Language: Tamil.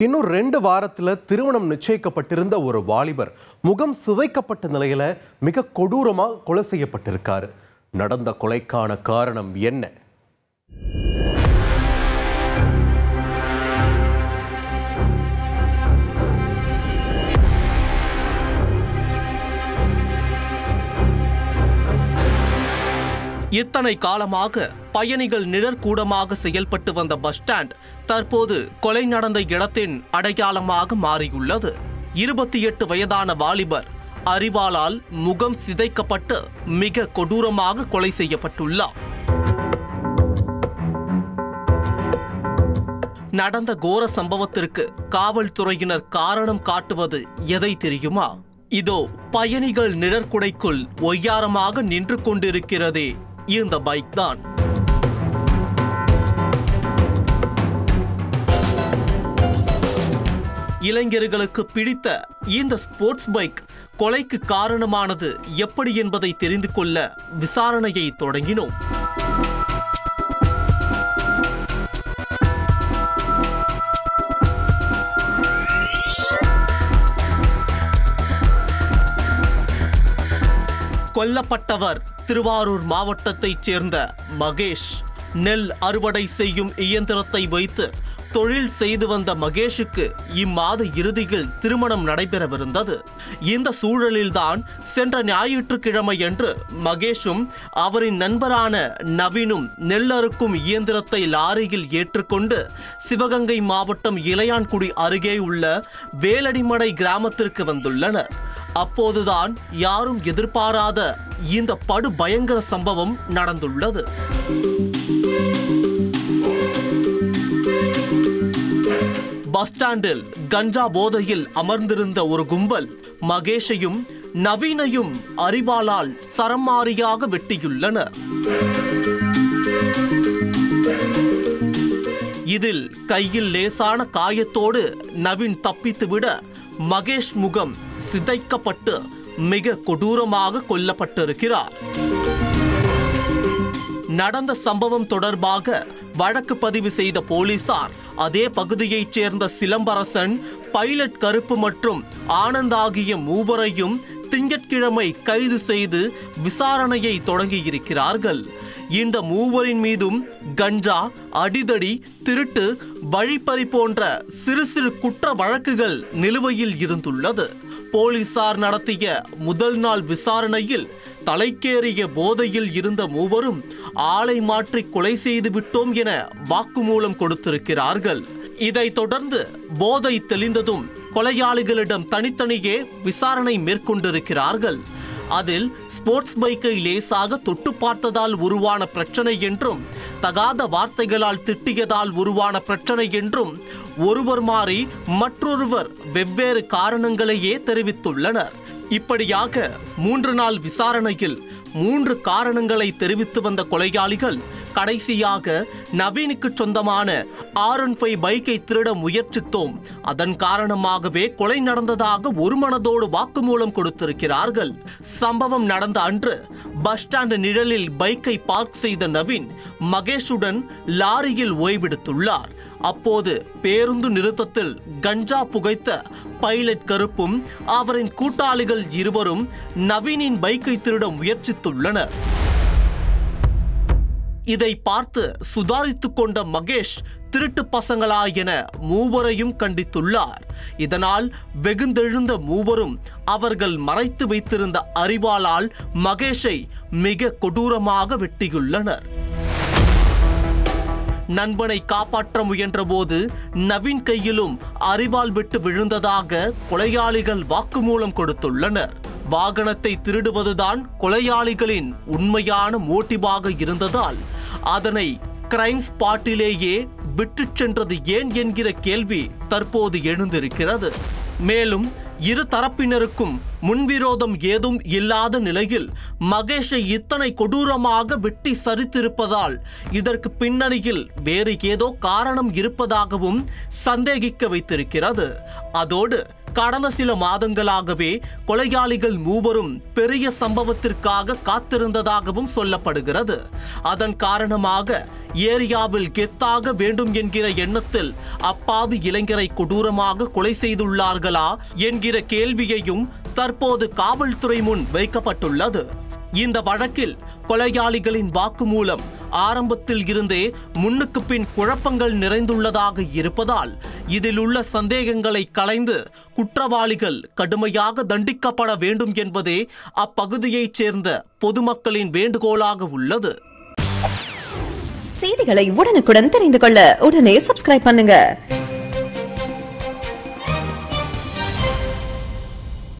இன்னும் 2 வாரத்துல திருமணம் நிச்சயிக்கப்பட்டிருந்த ஒரு வாலிபர் முகம் சிதைக்கப்பட்ட நிலையில மிக கொடூரமா கொலை செய்யப்பட்டிருக்காரு. நடந்த கொலைக்கான காரணம் என்ன? இத்தனை காலமாக பயணிகள் நிழற்கூடமாக செயல்பட்டு வந்த பஸ் ஸ்டாண்ட் தற்போது கொலை நடந்த இடத்தின் அடையாளமாக மாறியுள்ளது. 28 வயதான வாலிபர் அரிவாளால் முகம் சிதைக்கப்பட்டு மிக கொடூரமாக கொலை செய்யப்பட்டுள்ளார். நடந்த கோர சம்பவத்திற்கு காவல்துறையினர் காரணம் காட்டுவது எதை தெரியுமா? இதோ பயணிகள் நிழற்குடைக்குள் ஒய்யாரமாக நின்று கொண்டிருக்கிறதே இந்த பைக் தான். இளைஞர்களுக்கு பிடித்த இந்த ஸ்போர்ட்ஸ் பைக் கொலைக்கு காரணமானது எப்படி என்பதை தெரிந்து கொள்ள விசாரணையை தொடங்கினோம். கொல்லப்பட்டவர் திருவாரூர் மாவட்டத்தைச் சேர்ந்த மகேஷ். நெல் அறுவடை செய்யும் இயந்திரத்தை வைத்து தொழில் செய்து வந்த மகேஷுக்கு இம்மாத இறுதியில் திருமணம் நடைபெறவிருந்தது. இந்த சூழலில்தான் சென்ற ஞாயிற்றுக்கிழமையன்று மகேஷும் அவரின் நண்பரான நவீனும் நெல் அறுக்கும் இயந்திரத்தை லாரியில் ஏற்றுக்கொண்டு சிவகங்கை மாவட்டம் இளையான்குடி அருகே உள்ள வேலடிமடை கிராமத்திற்கு வந்துள்ளனர். அப்போதுதான் யாரும் எதிர்பாராத இந்த படு பயங்கர சம்பவம் நடந்துள்ளது. பஸ் ஸ்டாண்டில் கஞ்சா போதையில் அமர்ந்திருந்த ஒரு கும்பல் மகேஷையும் நவீனையும் அரிவாளால் சரமாரியாக வெட்டியுள்ளனர். இதில் கையில் லேசான காயத்தோடு நவீன் தப்பித்துவிட மகேஷ் முகம் சிதைக்கப்பட்டு மிக கொடூரமாக கொல்லப்பட்டிருக்கிறார். நடந்த சம்பவம் தொடர்பாக வழக்கு பதிவு செய்த போலீசார் அதே பகுதியைச் சேர்ந்த சிலம்பரசன், பைலட் கருப்பு மற்றும் ஆனந்த் ஆகிய மூவரையும் திங்கட்கிழமை கைது செய்து விசாரணையை தொடங்கியிருக்கிறார்கள். இந்த மூவரின் மீதும் கஞ்சா, அடிதடி, திருட்டு, வழிப்பறி போன்ற சிறு சிறு குற்ற வழக்குகள் நிலுவையில் இருந்துள்ளது. போலீசார் நடத்திய முதல் நாள் விசாரணையில் தலைக்கேறிய போதையில் இருந்த மூவரும் ஆளை மாற்றி கொலை செய்து விட்டோம் என வாக்குமூலம் கொடுத்திருக்கிறார்கள். இதைத் தொடர்ந்து போதை தெளிந்ததும் கொலையாளிகளிடம் தனித்தனியே விசாரணை மேற்கொண்டிருக்கிறார்கள். அதில் ஸ்போர்ட்ஸ் பைக்கை லேசாக தொட்டு பார்த்ததால் உருவான பிரச்சனை என்றும், தகாத வார்த்தைகளால் திட்டியதால் உருவான பிரச்சனை என்றும் ஒருவர் மாறி மற்றொருவர் வெவ்வேறு காரணங்களையே தெரிவித்துள்ளனர். இப்படியாக 3 நாள் விசாரணையில் 3 காரணங்களை தெரிவித்து வந்த கொலையாளிகள் கடைசியாக நவீனுக்கு சொந்தமான R15 பைக்கை திருட முயற்சித்தோம், அதன் காரணமாகவே கொலை நடந்ததாக ஒருமனதோடு வாக்குமூலம் கொடுத்திருக்கிறார்கள். சம்பவம் நடந்த அன்று பஸ் ஸ்டாண்ட் நிழலில் பைக்கை பார்க் செய்த நவீன் மகேஷுடன் லாரியில் ஓய்வெடுத்துள்ளார். அப்போது பேருந்து நிறுத்தத்தில் கஞ்சா புகைத்த பைலட் கருப்பும் அவரின் கூட்டாளிகள் இருவரும் நவீனின் பைக்கை திருட முயற்சித்துள்ளனர். இதை பார்த்து சுதாரித்துக் கொண்ட மகேஷ் திருட்டு பசங்களா என மூவரையும் கண்டித்துள்ளார். இதனால் வெகுந்தெழுந்த மூவரும் அவர்கள் மறைத்து வைத்திருந்த அரிவாளால் மகேஷை மிக கொடூரமாக வெட்டியுள்ளனர். நண்பனை காப்பாற்ற முயன்ற போது நவீன் கையிலும் அரிவாள் விட்டு விழுந்ததாக கொலையாளிகள் வாக்குமூலம் கொடுத்துள்ளனர். வாகனத்தை திருடுவதுதான் கொலையாளிகளின் உண்மையான மோட்டிவாக இருந்ததால் அதனை கிரைம் ஸ்பாட்டிலேயே விட்டு சென்றது ஏன் என்கிற கேள்வி தற்போது எழுந்திருக்கிறது. மேலும் இரு தரப்பினருக்கும் முன்விரோதம் ஏதும் இல்லாத நிலையில் மகேஷை இத்தனை கொடூரமாக வெட்டி சரித்திருப்பதால் இதற்கு பின்னணியில் வேறு ஏதோ காரணம் இருப்பதாகவும் சந்தேகிக்க வைத்திருக்கிறது. அதோடு கடந்த சில மாதங்களாகவே கொலையாளிகள் மூவரும் பெரிய சம்பவத்திற்காக காத்திருந்ததாகவும் சொல்லப்படுகிறது. அதன் காரணமாக ஏரியாவில் கெத்தாக வேண்டும் என்கிற எண்ணத்தில் அப்பாவி இளைஞரை கொடூரமாக கொலை செய்துள்ளார்களா என்கிற கேள்வியையும் தற்போது காவல்துறை முன் வைக்கப்பட்டுள்ளது. இந்த வழக்கில் கொலையாளிகளின் வாக்குமூலம் ஆரம்பத்தில் இருந்தே முன்னுக்கு பின் குழப்பங்கள் நிறைந்துள்ளதாக இருப்பதால் இதில் உள்ள சந்தேகங்களை களைந்து குற்றவாளிகள் கடுமையாக தண்டிக்கப்பட வேண்டும் என்பதே அப்பகுதியைச் சேர்ந்த பொதுமக்களின் வேண்டுகோளாக உள்ளது. செய்திகளை உடனுக்குடன் தெரிந்து கொள்ள உடனே சப்ஸ்கிரைப் பண்ணுங்க.